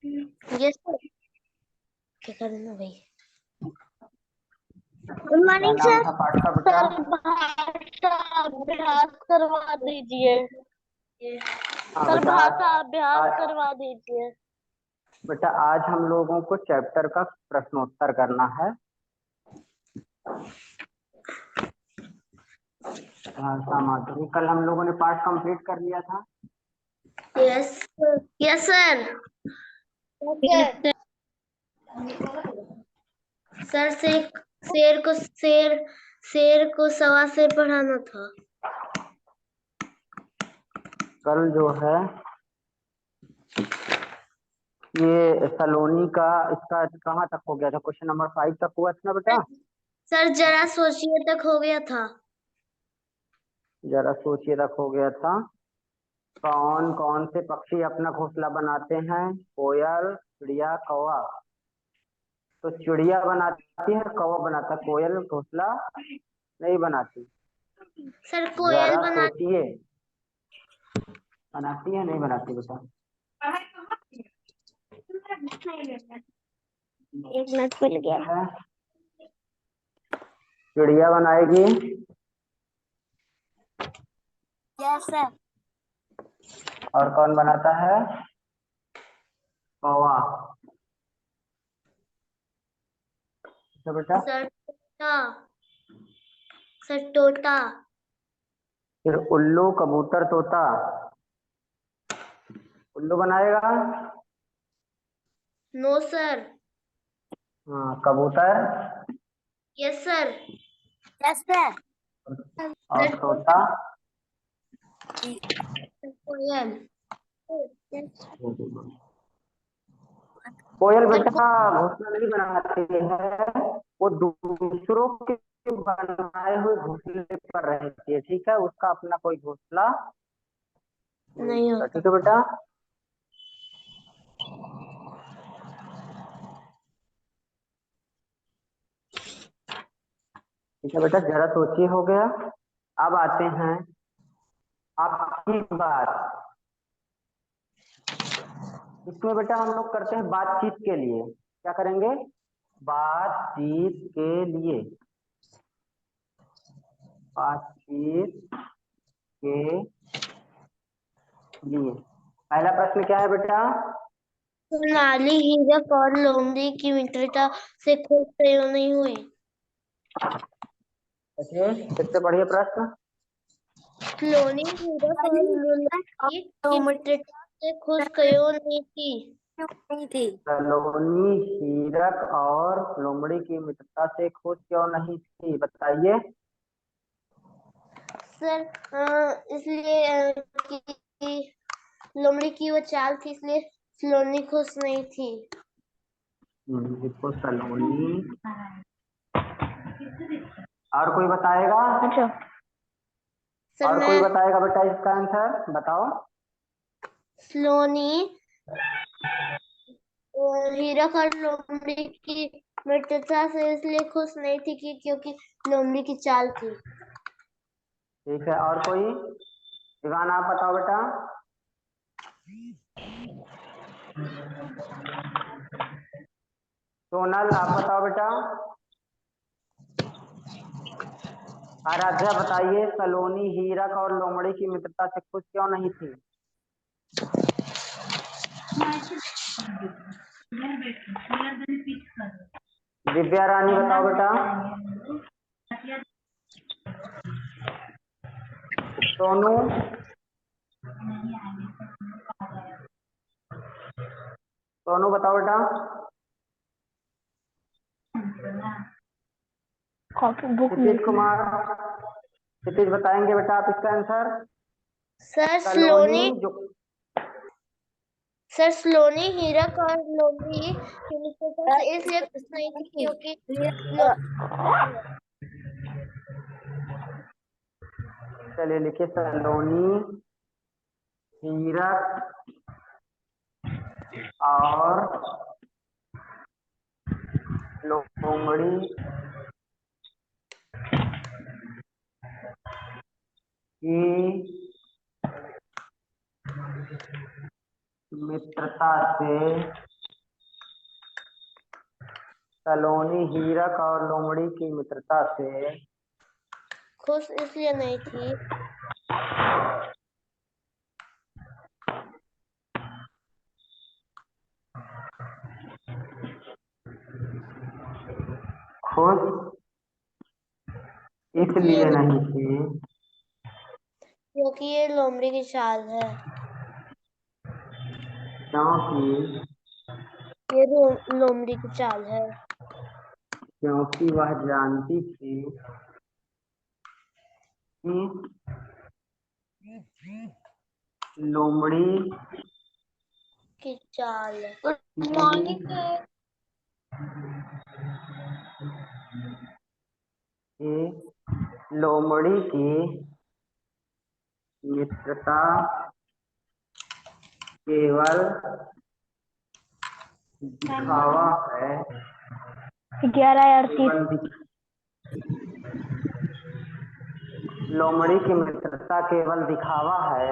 Yes sir. क्या करना भाई? गुड क्या मॉर्निंग नाम सर। था पाठ का बेटा? सर भाषा अभ्यास करवा दीजिए। हाँ सर बेटा। भाषा अभ्यास आज करवा दीजिए। बेटा आज हम लोगों को चैप्टर का प्रश्नोत्तर करना है। भाषा माधुरी, कल हम लोगों ने पाठ कंप्लीट कर लिया था। Yes yes sir. सर से शेर को सवा शेर पढ़ाना था। कल जो है ये सलोनी का इसका कहाँ तक हो गया था? क्वेश्चन नंबर 5 तक हुआ था ना बेटा? सर जरा सोचिए तक हो गया था। जरा सोचिए तक हो गया था। कौन कौन से पक्षी अपना घोंसला बनाते हैं? कोयल, चिड़िया, कौवा। तो चिड़िया बनाती है, कौवा बनाता है, कोयल घोंसला नहीं बनाती। सर कोयल जरा बना। सोचिए, बनाती है नहीं बनाती बेटा? एक मिनट भूल गया। है? चिड़िया बनाएगी। Yes sir. और कौन बनाता है? कौवा। तो बेटा सर तोता। सर तोता। फिर उल्लू, कबूतर, तोता। उल्लू बनाएगा। No sir. हाँ, कबूतर यस सर। Yes sir. और तोता। कोयल। कोयल सर बेटा घोंसला नहीं बनाती है, वो दूसरों के बनाए हुए घोंसले पर रहती है। ठीक है, उसका अपना कोई घोंसला नहीं नहीं होता। होता। ठीक है बेटा। ठीक है बेटा, जरा सोचिए, हो गया। अब आते हैं आपकी बात। इसमें बेटा हम लोग करते हैं बातचीत के लिए। क्या करेंगे? बातचीत के लिए। बातचीत के लिए पहला प्रश्न क्या है बेटा? सोनाली हीरक और लोमड़ी की मित्रता से खुश क्यों नहीं हुई? देखिए फिर से पढ़िए प्रश्न। सोनाली हीरक और लोमड़ी की मित्रता से खुश क्यों नहीं थी? सलोनी हीरक और लोमड़ी की मित्रता से खुश क्यों नहीं थी, बताइए। सर इसलिए कि लोमड़ी की वो चाल थी, इसलिए सोनाली खुश नहीं थी। देखो सलोनी। और कोई बताएगा? अच्छा सर और कोई मैं बताएगा बेटा इसका आंसर बताओ। सोनाली हीरक और लोमड़ी की मित्रता से इसलिए खुश नहीं थी कि क्योंकि लोमड़ी की चाल थी। ठीक है, और कोई? विवान आप बताओ बेटा। सोनल आप बताओ बेटा। आराध्या बताइए, सलोनी हीरक और लोमड़ी की मित्रता से खुश क्यों नहीं थी? दिव्या रानी बताओ बेटा। सोनू। सोनू बताओ बेटा। क्षितिज कुमार। क्षितिज बताएंगे बेटा आप इसका आंसर? सर सलोनी जो सोनाली हीरक और लोमड़ी की मित्रता से इसलिए खुश नहीं थी क्योंकि चलिए लिखिए, सलोनी हीरक और लोमड़ी की मित्रता से सलोनी हीरक और लोमड़ी की मित्रता से खुश इसलिए नहीं थी खुश इसलिए नहीं थी क्योंकि ये लोमड़ी की चाल है। क्योंकि ये लोमड़ी की चाल है। क्योंकि वह जानती थी कि लोमड़ी की चाल है। कि लोमड़ी की मित्रता केवल दिखावा है 11:38 लोमड़ी की मित्रता केवल दिखावा है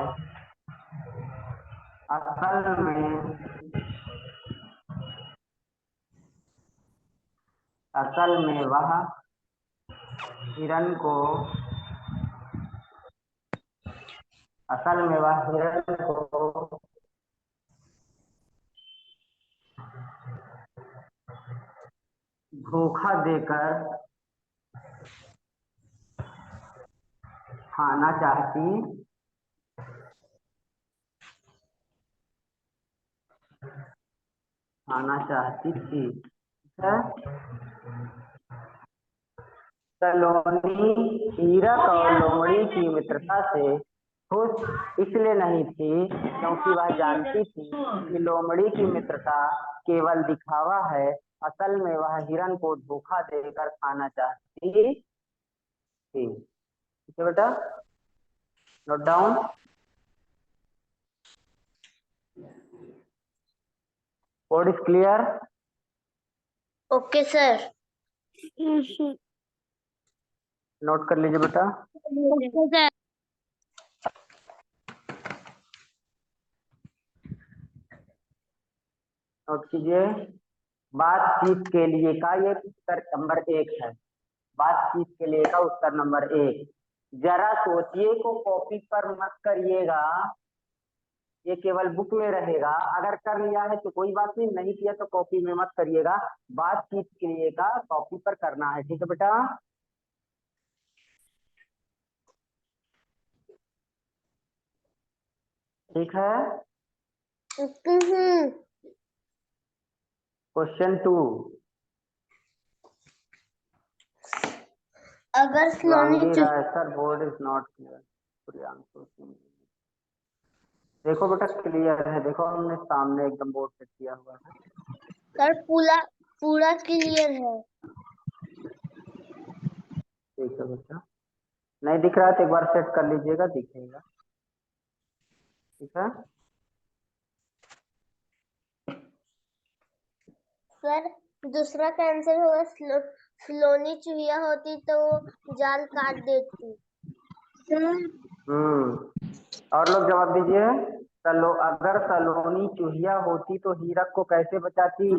असल में वह हिरन को धोखा देकर खाना चाहती थी। सलोनी हीरक और लोमड़ी की मित्रता से खुश इसलिए नहीं थी क्योंकि वह जानती थी कि लोमड़ी की मित्रता केवल दिखावा है, असल में वह हिरन को धोखा देकर खाना चाहती थी। ठीक है बेटा, note down. Code is clear? Okay sir. Note कर लीजिए बेटा। नोट कीजिए। बातचीत के लिए का ये उत्तर नंबर 1 है। बातचीत के लिए का उत्तर नंबर 1। जरा सोचिए को कॉपी पर मत करिएगा, ये केवल बुक में रहेगा। अगर कर लिया है तो कोई बात नहीं, नहीं किया तो कॉपी में मत करिएगा। बातचीत के लिए का कॉपी पर करना है, ठीक है बेटा? ठीक है। क्वेश्चन 2। अगर Saloni sir board is not clear. देखो बेटा क्लियर है, देखो हमने सामने एकदम बोर्ड सेट किया हुआ है। सर पूरा क्लियर है। ठीक है बेटा, नहीं दिख रहा है तो एक बार सेट कर लीजिएगा, दिखेगा। ठीक है सर दूसरा का आंसर होगा सलोनी चूहिया होती तो वो जाल काट देती। और लोग जवाब दीजिए। अगर सलोनी चूहिया होती तो हीरक को कैसे बचाती?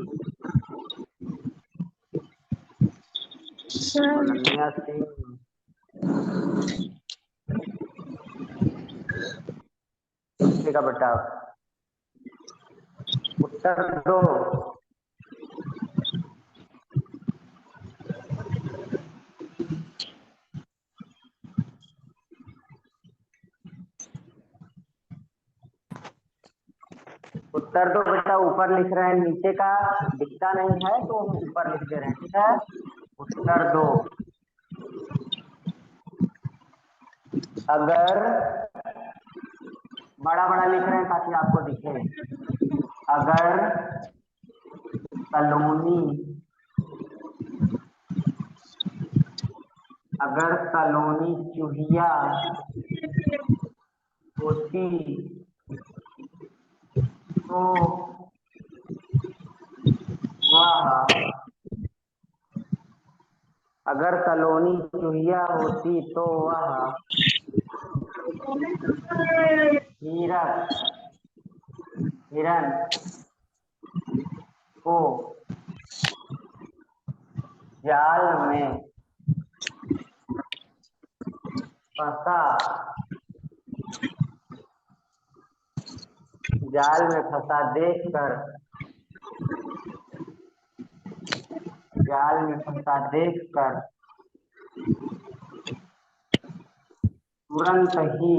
अनन्या सिंह। ठीक है बेटा, उत्तर दो। उत्तर दो बेटा, ऊपर लिख रहे हैं, नीचे का दिखता नहीं है तो हम ऊपर लिख दे रहे हैं। ठीक है, उत्तर दो। अगर बड़ा बड़ा लिख रहे हैं ताकि आपको दिखे। अगर सलोनी चूहिया होती तो वह हिरन को जाल में फंसा, जाल में फंसा देखकर, जाल में फंसा देखकर तुरंत ही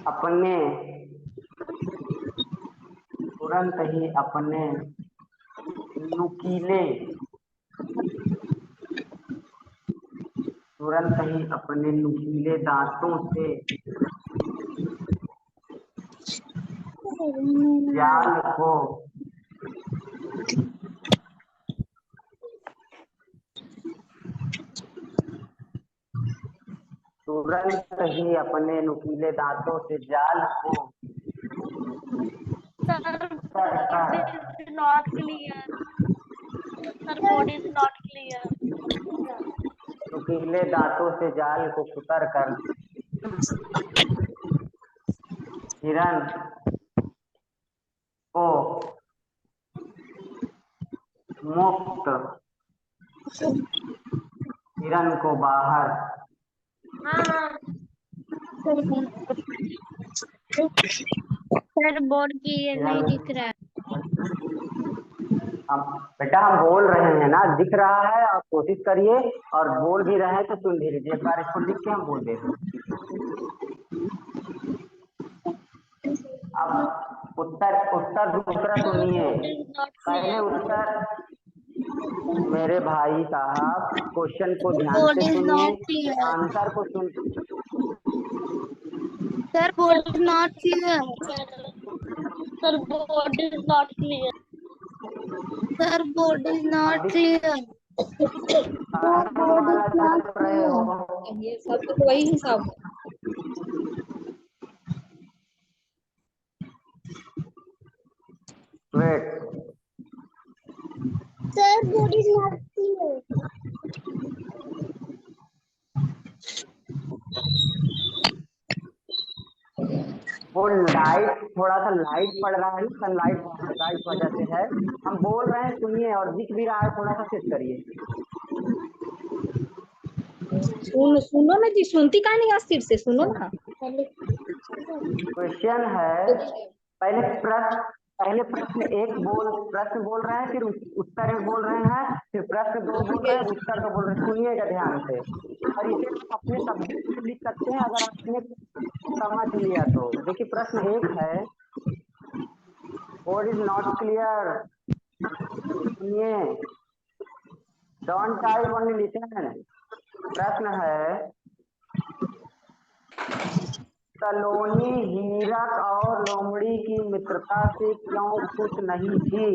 अपने तुरंत ही अपने नुकीले तुरंत ही अपने नुकीले दांतों से जाल को तुरंत ही अपने नुकीले दांतों से जाल को not clear sir, board is not clear. नुकीले दांतों से जाल को कुतर कर हिरन को मुक्त, हिरन को बाहर, सर बोर्ड क्लियर नहीं दिख रहा है। हम बेटा हम बोल रहे हैं ना, दिख रहा है, आप कोशिश करिए और बोल भी रहे हैं तो सुन भी लीजिए। एक बार इसको लिख के हम बोल दे रहे हैं। अब उत्तर दूसरा सुनिए। पहले उत्तर मेरे भाई साहब क्वेश्चन को ध्यान से सुनिए, आंसर को सुन। Sir board is not clear. Sir board is not clear. Sir board is not clear. ये सब तो वही हिसाब है। Wait, sir board is not clear. वो लाइट, थोड़ा सा लाइट पड़ रहा है, सनलाइट का इस वजह से है। हम बोल रहे हैं सुनिए, और दिख भी रहा है, थोड़ा सा सेट करिए। सुनो ना जी, सुनती कहाँ नहीं, आज फिर से सुनो ना। क्वेश्चन है, पहले प्रश्न एक प्रश्न बोल रहे हैं, फिर उत्तर एक बोल रहे हैं, फिर प्रश्न दो बोल रहे हैं, उत्तर दो बोल रहे हैं। सुनिएगा ध्यान से, और इसे आप अपने शब्दों में लिख सकते हैं अगर आपने समझ लिया तो। देखिए प्रश्न एक है, बोर्ड इज नॉट क्लियर। सुनिए, डोंट टाइप ओनली लिसन। प्रश्न है, सलोनी हीरक और लोमड़ी की मित्रता से क्यों खुश नहीं थी?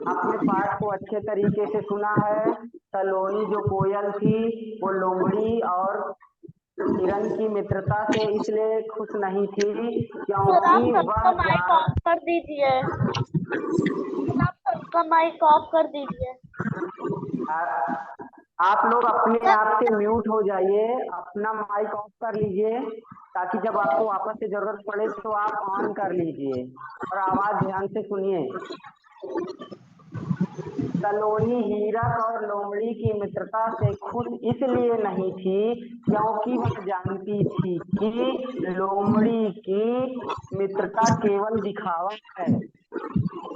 आपने पाठ को अच्छे तरीके से सुना है। सलोनी जो कोयल थी वो लोमड़ी और हिरन की मित्रता से इसलिए खुश नहीं थी क्योंकि वह माइक ऑफ कर दीजिए। आप सबका माइक ऑफ कर दीजिए। आप लोग अपने आप से म्यूट हो जाइए, अपना माइक ऑफ कर लीजिए, ताकि जब आपको वापस से जरूरत पड़े तो आप ऑन कर लीजिए और आवाज ध्यान से सुनिए। सलोनी हीरक और लोमड़ी की मित्रता से खुश इसलिए नहीं थी क्योंकि वह जानती थी कि लोमड़ी की मित्रता केवल दिखावा है।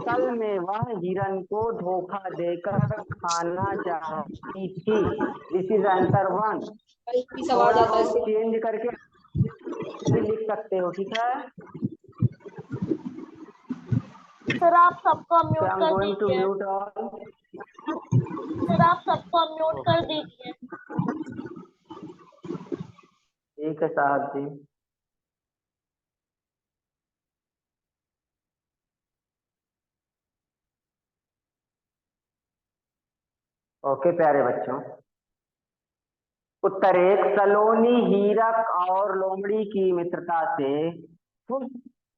असल में वह हिरन को धोखा देकर खाना चाहती थी। This is answer 1। थोड़ा बहुत चेंज करके भी लिख सकते हो, ठीक है? सर आप सबको म्यूट आई एम कर गोइंग टू दीजिए। Mute all. सर आप सबको म्यूट कर दीजिए। ठीक है साहब जी। ओके प्यारे बच्चों, उत्तर एक, सलोनी हीरक और लोमड़ी की मित्रता से खुश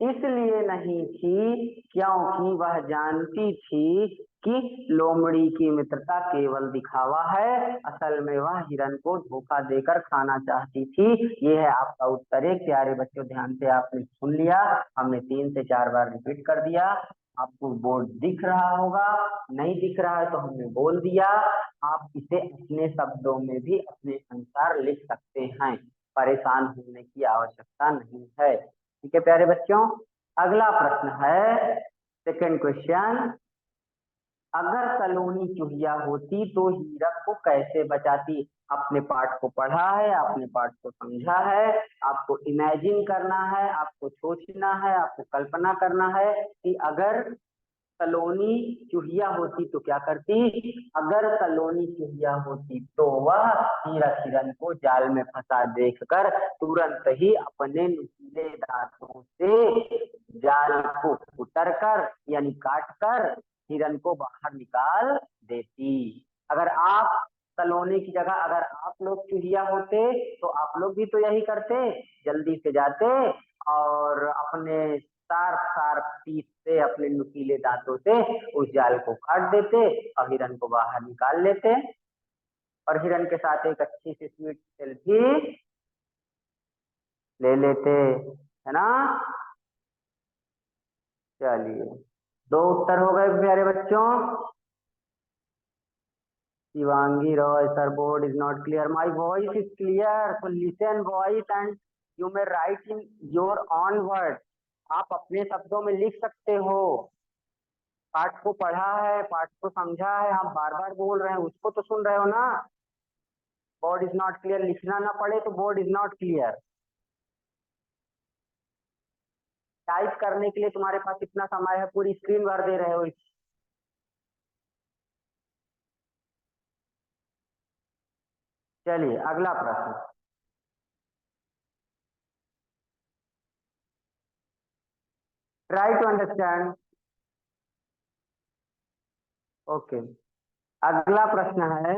इसलिए नहीं थी क्योंकि वह जानती थी कि लोमड़ी की मित्रता केवल दिखावा है, असल में वह हिरन को धोखा देकर खाना चाहती थी। ये है आपका उत्तर। एक प्यारे बच्चों, ध्यान से आपने सुन लिया, हमने 3 से 4 बार रिपीट कर दिया। आपको बोर्ड दिख रहा होगा, नहीं दिख रहा है तो हमने बोल दिया। आप इसे अपने शब्दों में भी अपने अनुसार लिख सकते हैं, परेशान होने की आवश्यकता नहीं है। ठीक है प्यारे बच्चों, अगला प्रश्न है, सेकंड क्वेश्चन। अगर सलोनी चूहिया होती तो हीरक को कैसे बचाती? आपने पाठ को पढ़ा है, आपने पाठ को समझा है, आपको इमेजिन करना है, आपको सोचना है, आपको कल्पना करना है कि अगर सलोनी चूहिया होती तो क्या करती। अगर सलोनी चूहिया होती तो वह हीरक हिरन को जाल में फंसा देखकर तुरंत ही अपने नुकीले दांतों से जाल को उतरकर यानी काट कर हिरन को बाहर निकाल देती। अगर आप सलोनी की जगह अगर आप लोग चूहिया होते तो आप लोग भी तो यही करते, जल्दी से जाते और अपने शार्प शार्प टीथ से, अपने नुकीले दांतों से उस जाल को काट देते और हिरन को बाहर निकाल लेते और हिरन के साथ एक अच्छी सी स्वीट सेल्फी ले लेते, है ना। चलिए, 2 उत्तर हो गए प्यारे बच्चों। Shivangi Roy, sir board is not clear, my voice is clear, so listen voice and you may right in your on word. आप अपने शब्दों में लिख सकते हो, पाठ को पढ़ा है, पाठ को समझा है, हम बार बार बोल रहे हैं उसको तो सुन रहे हो ना। बोर्ड इज नॉट क्लियर लिखना ना पड़े तो board is not clear. Type करने के लिए तुम्हारे पास कितना समय है, पूरी स्क्रीन भर दे रहे हो। चलिए अगला प्रश्न, ट्राई टू अंडरस्टैंड। ओके, अगला प्रश्न है,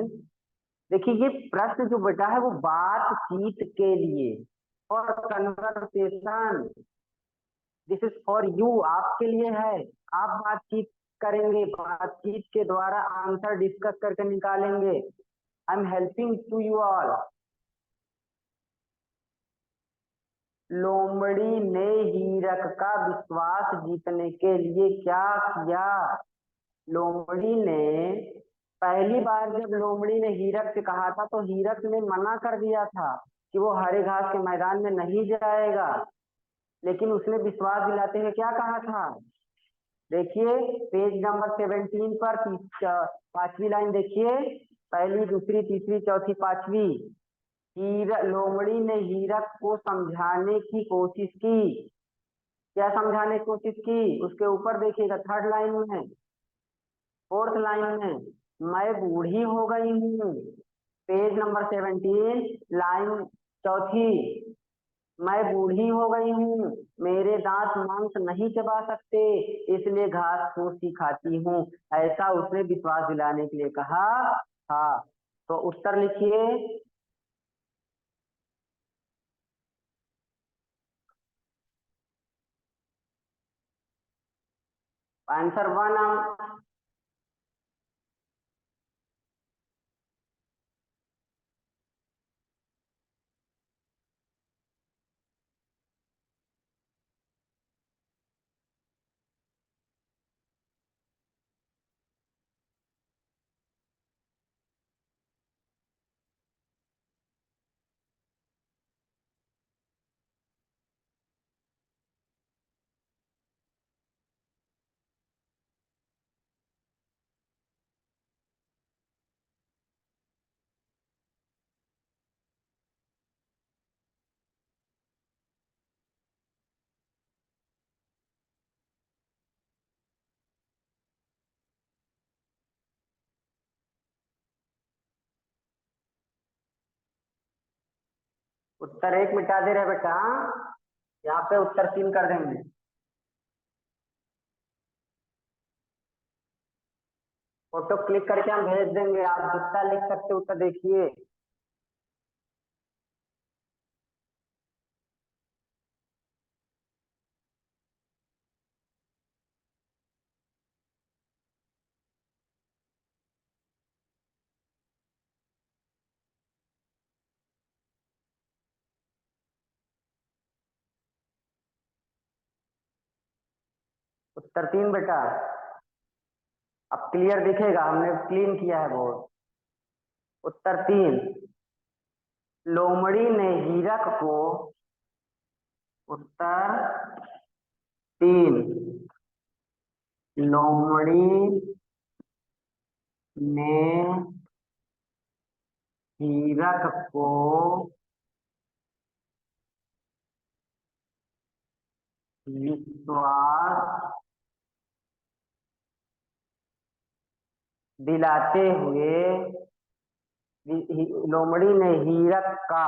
देखिए ये प्रश्न जो बेटा है वो बातचीत के लिए और conversation, this is for you, आपके लिए है। आप बातचीत करेंगे, बातचीत के द्वारा आंसर डिस्कस करके निकालेंगे। I am helping to you all. लोमड़ी ने हीरक का विश्वास जीतने के लिए क्या किया? लोमड़ी ने पहली बार जब लोमड़ी ने हीरक से कहा था तो हीरक ने मना कर दिया था कि वो हरे घास के मैदान में नहीं जाएगा, लेकिन उसने विश्वास दिलाते हुए क्या कहा था? देखिए पेज नंबर 17 पर 5वीं लाइन देखिए, पहली दूसरी तीसरी चौथी 5वीं। लोमड़ी ने हीरक को समझाने की कोशिश की। क्या समझाने की कोशिश की? उसके ऊपर देखिएगा, 3rd लाइन में, 4th लाइन में, मैं बूढ़ी हो गई हूँ। पेज नंबर 17 लाइन चौथी, मैं बूढ़ी हो गई हूँ, मेरे दांत मांस नहीं चबा सकते, इसलिए घास फूस ही खाती हूँ, ऐसा उसने विश्वास दिलाने के लिए कहा था। तो उत्तर लिखिए। आंसर 1। उत्तर 1 मिटा दे रहे बेटा, यहाँ पे उत्तर 3 कर देंगे। फोटो क्लिक करके हम भेज देंगे, आप जितना लिख सकते उतना देखिए। उत्तर 3 बेटा। अब क्लियर दिखेगा, हमने क्लीन किया है बोर्ड। उत्तर 3, लोमड़ी ने हीरक को, उत्तर 3, लोमड़ी ने हीरक को विश्वास दिलाते हुए, लोमड़ी ने हीरक का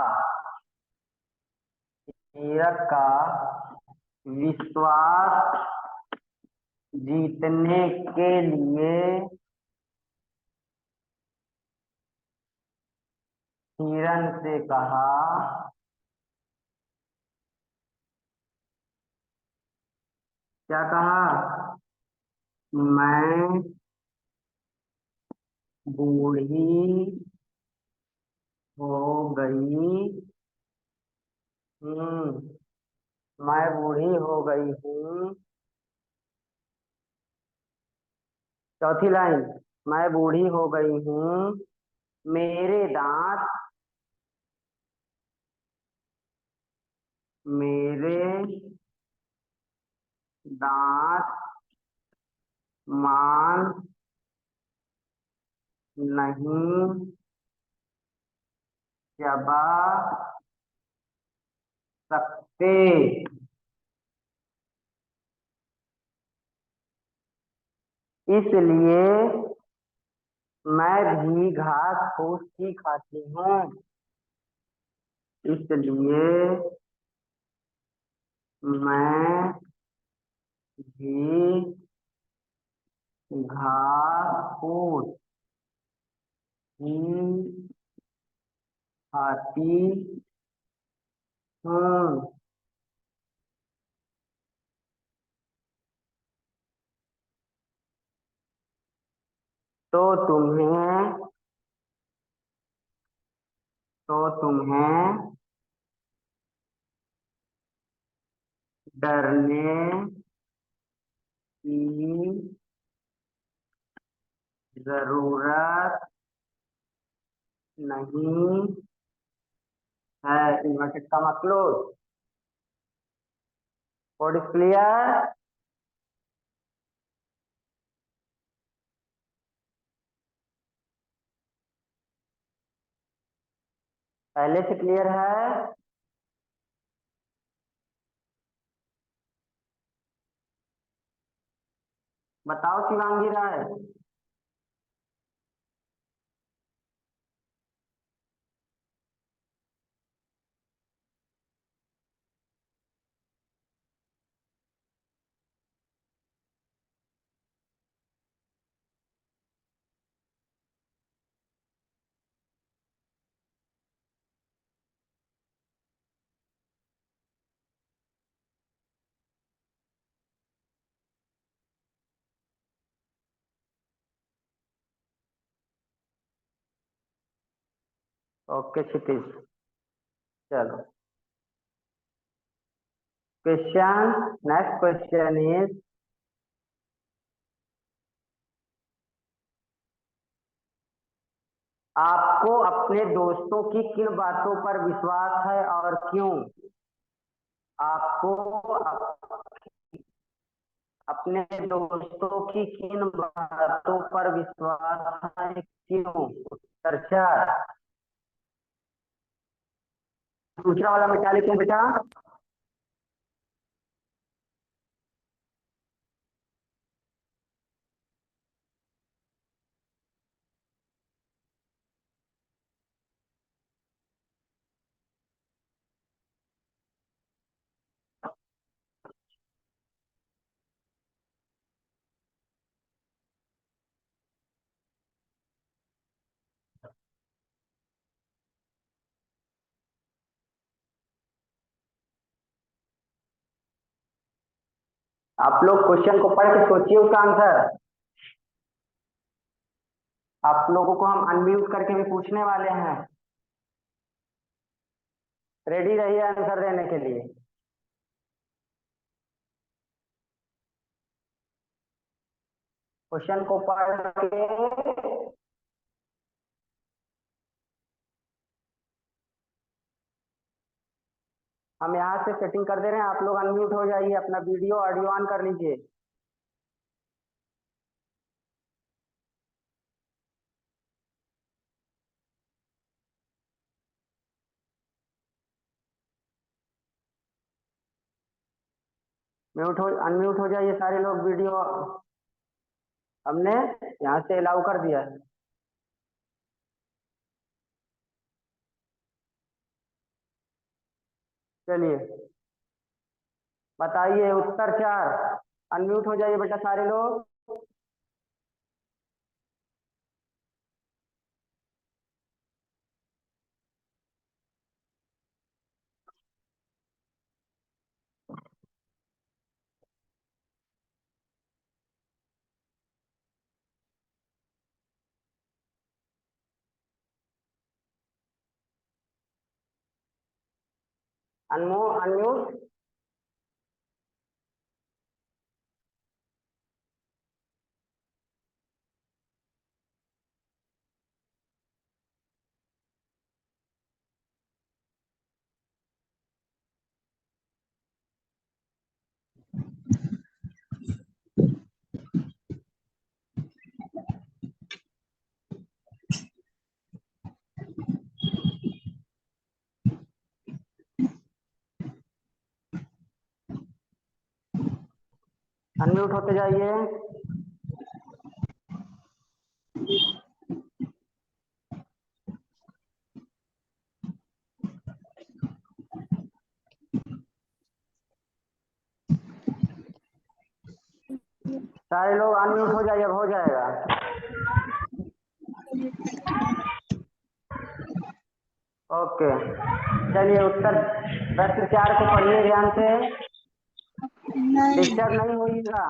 विश्वास जीतने के लिए हिरन से कहा, क्या कहा? मैं बूढ़ी हो गई हूँ, मैं बूढ़ी हो गई हूँ। चौथी लाइन, मैं बूढ़ी हो गई हूँ, मेरे दांत मांस नहीं चबा सकते। इसलिए मैं भी घास फूस ही खाती हूँ। इसलिए मैं भी घास फूस ही खाती हूँ। तो तुम्हें डरने की जरूरत नहीं है। Inverted comma close. What is clear? पहले से क्लियर है? बताओ शिवांगी राय। ओके क्षितिज, चलो क्वेश्चन। नेक्स्ट क्वेश्चन इज, आपको अपने दोस्तों की किन बातों पर विश्वास है और क्यों? आपको अपने दोस्तों की किन बातों पर विश्वास है, क्यों? उत्तर 4। दूसरा वाला मिटा लेते हैं बेटा। आप लोग क्वेश्चन को पढ़ के सोचिए उसका आंसर। आप लोगों को हम अनम्यूट करके भी पूछने वाले हैं। रेडी रहिए आंसर देने के लिए। क्वेश्चन को पढ़ के हम यहाँ से सेटिंग कर दे रहे हैं। आप लोग अनम्यूट हो जाइए, अपना वीडियो ऑडियो ऑन कर लीजिए। अनम्यूट हो जाइए सारे लोग। वीडियो हमने यहाँ से अलाउ कर दिया है। चलिए बताइए उत्तर 4। अनम्यूट हो जाइए बेटा सारे लोग। अनम्यूट। अनम्यूट होते जाइए। सारे लोग अनम्यूट हो जाइए, अब हो जाएगा। ओके चलिए उत्तर प्रश्न 4 को पढ़िए ध्यान से। डिस्टर्ब नहीं होइएगा,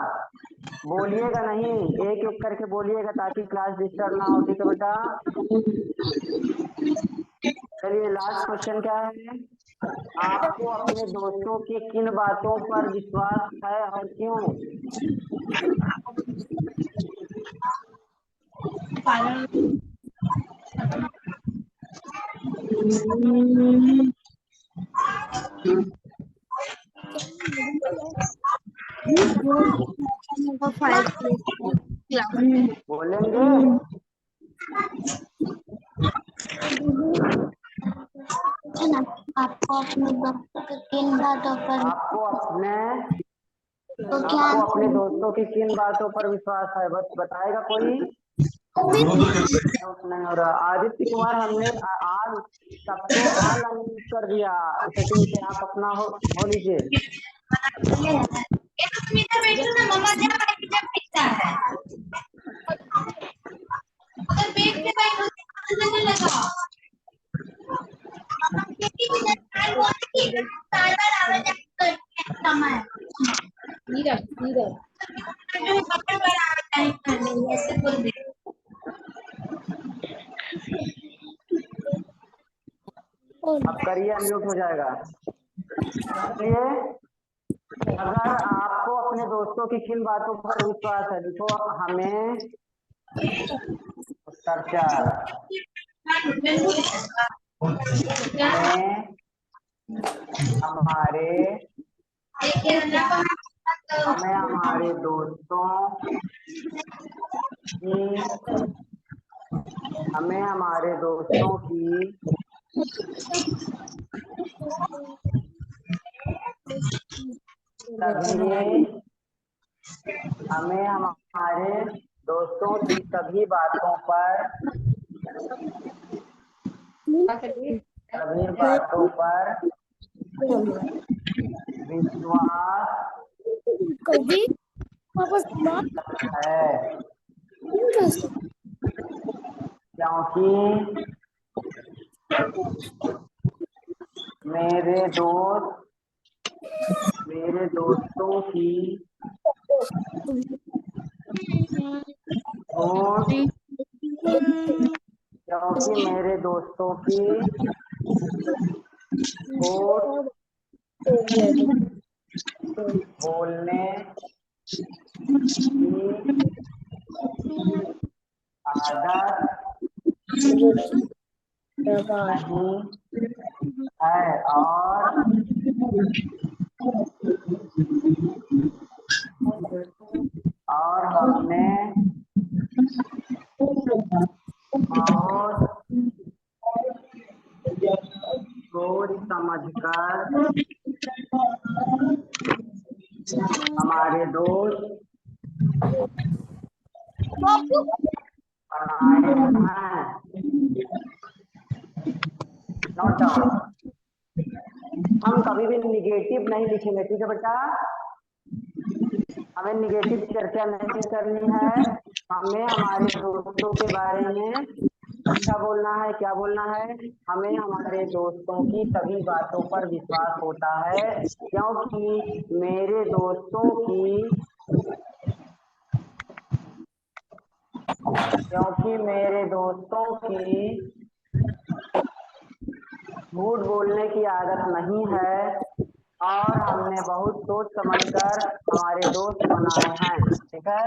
बोलिएगा नहीं, एक एक करके बोलिएगा ताकि क्लास डिस्टर्ब ना हो। ठीक है बेटा। चलिए लास्ट क्वेश्चन क्या है? आपको अपने दोस्तों की किन बातों पर विश्वास है और क्यों? बोलेंगे? आपको अपने दोस्तों की किन बातों पर आपको अपने दोस्तों की किन बातों पर विश्वास है? बस बताएगा कोई? नहीं हो रहा। आदित्य कुमार, हमने आज सबको ऑल अनम्यूट कर दिया सेटिंग से। आप अपना हो लीजिए। अब करिए, अनम्यूट हो जाएगा। चलिए अगर आपको अपने दोस्तों की किन बातों पर विश्वास है, देखो हमें उत्तर 4 हमें हमारे दोस्तों की सभी बातों पर विश्वास है, क्योंकि मेरे दोस्तों की बोलने की आदत नहीं है और हमने बहुत सोच समझकर हमारे दोस्त बनाए हैं। Note down. हम कभी भी निगेटिव नहीं लिखेंगे, ठीक है बेटा। हमें निगेटिव चर्चा नहीं करनी है, हमें हमारे दोस्तों के बारे में अच्छा बोलना है। क्या बोलना है? हमें हमारे दोस्तों की सभी बातों पर विश्वास होता है, क्योंकि मेरे दोस्तों की झूठ बोलने की आदत नहीं है और हमने बहुत सोच समझकर हमारे दोस्त बनाए हैं। ठीक है?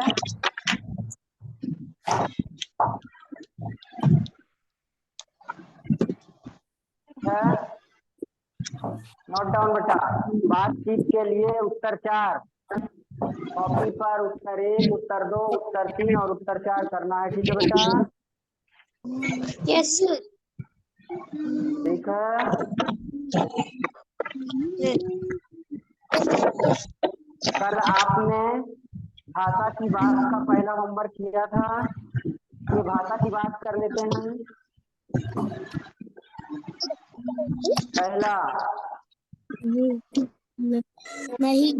नोट डाउन बेटा। बातचीत के लिए उत्तर 4 कॉपी पर उत्तर 1, उत्तर 2, उत्तर 3 और उत्तर 4 करना है। ठीक है बेटा? Yes sir. ठीक है। कल आपने भाषा की बात का पहला होमवर्क किया था, ये भाषा की बात कर लेते हैं। पहला नहीं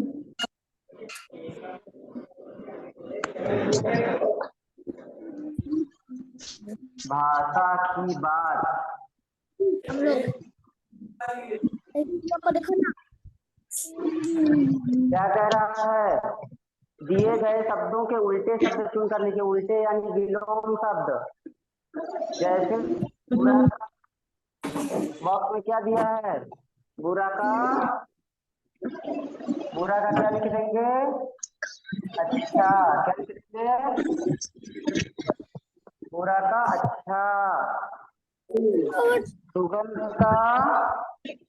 भाषा की बात हम लोग को देखो ना, क्या कह रहा है? दिए गए शब्दों के उल्टे शब्द चुनकर लिखिए। उल्टे यानी विलोम शब्द। जैसे बुरा बॉक्स में क्या दिया है? बुरा का क्या लिख देंगे? अच्छा। क्या लिख देंगे? बुरा का अच्छा। सुगंध का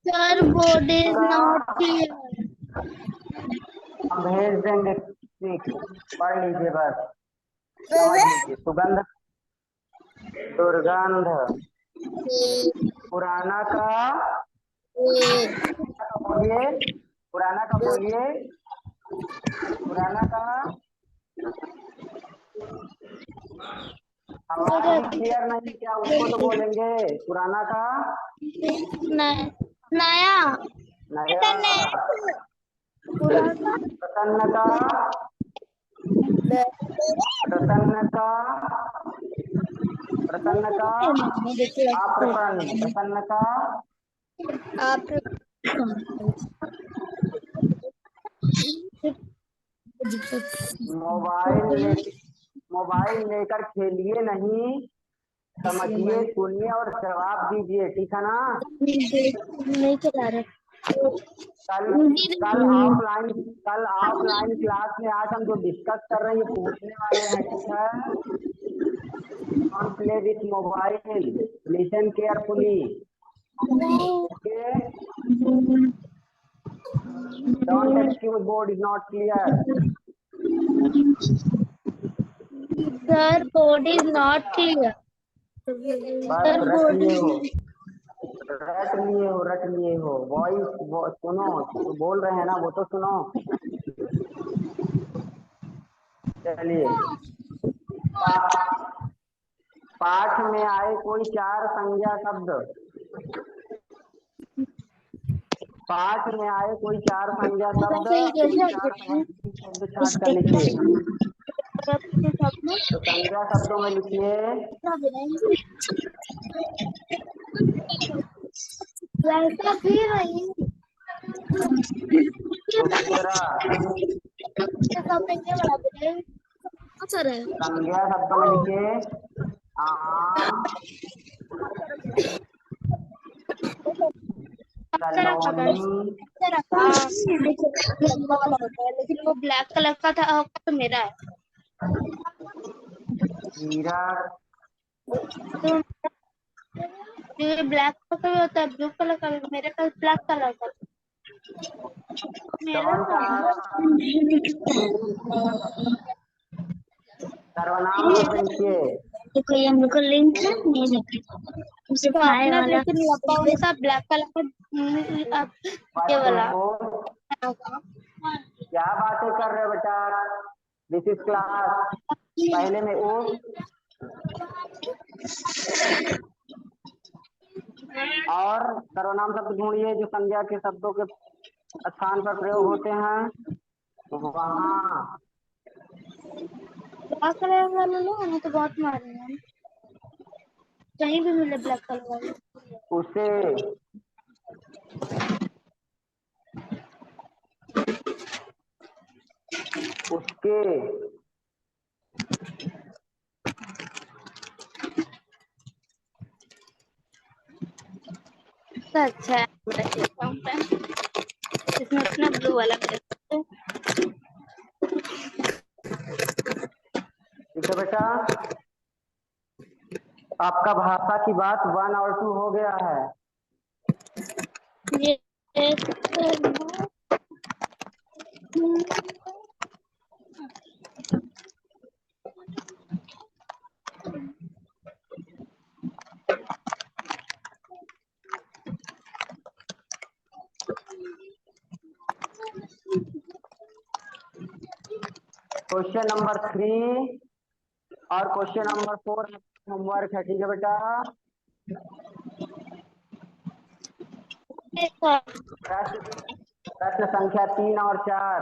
sir board is not clear. हम भेज देंगे, पढ़ लीजिए बस, समझ लीजिए। सुगंध, दुर्गंध। पुराना का बोलिए, पुराना का बोलिए, पुराना का हमारा भी क्लियर नहीं क्या, उसको तो बोलेंगे। पुराना का नया। नया। प्रसन्न का प्रसन्न का प्रसन्न का अप्रसन्न। प्रसन्न का मोबाइल लेकर खेलिए नहीं, समझिए, सुनिए और जवाब दीजिए। ठीक है ना? नहीं चला रहा। कल ऑफलाइन क्लास में आज हम जो डिस्कस कर रहे हैं ये पूछने वाले हैं। ठीक है? Don't play with mobile, listen carefully. Okay? Don't excuse, board is not clear. Sir board is not clear. बस रट लिए हो। वॉइस सुनो, तो बोल रहे हैं ना, वो तो सुनो। चलिए, पाठ में आए कोई 4 संज्ञा शब्द। पाठ में आए कोई 4 संज्ञा शब्द, शब्द छाट कर लिखिए। तो संज्ञा शब्दों में लिखिए दूसरा। संज्ञा शब्दों में लिखिए आम, कॉलोनी। लेकिन वो ब्लैक कलर का था तो मेरा है। हीरा, तो ये ब्लैक कलर का भी होता है, ब्लू कलर का भी, मेरे पास ब्लैक कलर का मेरा कौन सा सर्वनाम ओपन किए? कोई हम लोग को लिंक है नहीं देखा उसे तो फाइल आपने वाला लेकिन कौन सा ब्लैक कलर का ये बच्चों वाला को क्या बातें कर रहे हो बेटा? This is class. पहले में ओ और सर्वनाम शब्द ढूंढिए जो संज्ञा के शब्दों के स्थान पर प्रयोग होते हैं। वहाँ ब्लैक कलर वाला लो, हमें तो बहुत मारे हैं, कहीं भी मिले ब्लैक कलर वाले। उसे, उसके, तो अच्छा है, बड़ा अच्छा होता है। इसमें अपना ब्लू वाला कर सकते हैं। ठीक है बेटा, आपका भाषा की बात 1 और 2 हो गया है। ये क्वेश्चन नंबर 3 और क्वेश्चन नंबर 4 होमवर्क है। ठीक है बेटा, प्रश्न संख्या 3 और 4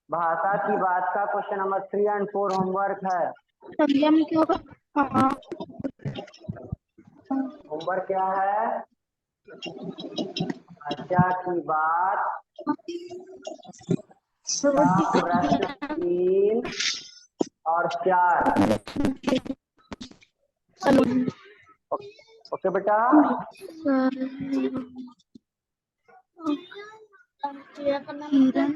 भाषा की बात का क्वेश्चन नंबर 3 और 4 होमवर्क है। संयम क्यों? हाँ, होमवर्क क्या है? भाषा की बात का प्रश्न 3 और 4। ओके बेटा, हिरन